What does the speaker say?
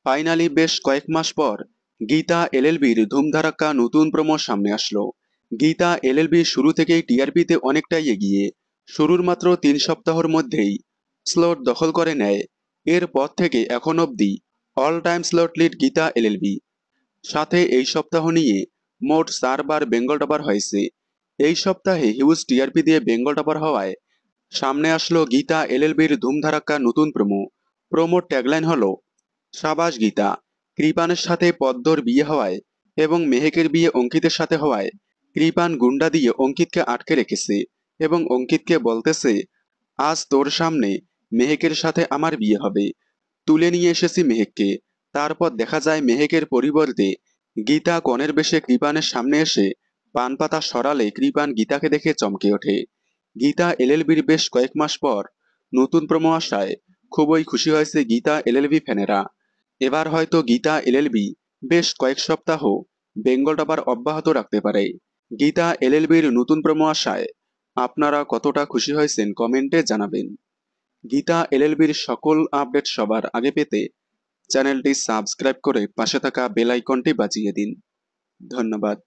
Finally বেশ কয়েক মাস পর গীতা এলএলবির ধুমধারাক্কা নতুন প্রোমো সামনে আসলো। গীতা এলএলবি শুরু থেকেই টিআরপিতে অনেকটাই এগিয়ে। শুরুর মাত্র 3 সপ্তাহের মধ্যেই স্লট দখল করে নেয়। এরপর থেকে এখন অবধি all time slot lead Gita LLB. সাথে এই সপ্তাহ নিয়ে মোট 4 বার বেঙ্গল টপার হয়েছে। এই সপ্তাহে হিউজ টিআরপি দিয়ে বেঙ্গল টপার হওয়ায় সামনে আসলো গীতা এলএলবির ধুমধারাক্কা নতুন প্রোমো। প্রোমোর ট্যাগলাইন হলো, সাবাস গীতা, কৃপানের সাথে পদ্মর বিয়ে হওয়ায় এবং মেহেকের বিয়ে অঙ্কিতের সাথে হওয়ায় কৃপান গুন্ডা দিয়ে অঙ্কিতকে আটকে রেখেছে এবং অঙ্কিতকে বলতেছে, আজ তোর সামনে মেহেকের সাথে আমার বিয়ে হবে। তুলে নিয়ে এসেছি মেহেককে। তারপর দেখা যায় মেহেকের পরিবর্তে গীতা কনের বেশে কৃপানের সামনে এসে পান পাতা সরালে কৃপান গীতাকে দেখে চমকে ওঠে। গীতা এলএলবির বেশ কয়েক মাস পর নতুন প্রোমো আসায় খুবই খুশি হয়েছে গীতা এলএলবি ফ্যানেরা। এবার হয়তো গীতা এলএলবি বেশ কয়েক সপ্তাহ বেঙ্গল টপার অব্যাহত রাখতে পারে। গীতা এলএলবির নতুন প্রোমো আসায় আপনারা কতটা খুশি হয়েছেন কমেন্টে জানাবেন। গীতা এলএলবির সকল আপডেট সবার আগে পেতে চ্যানেলটি সাবস্ক্রাইব করে পাশে থাকা বেল আইকনটি বাজিয়ে দিন। ধন্যবাদ।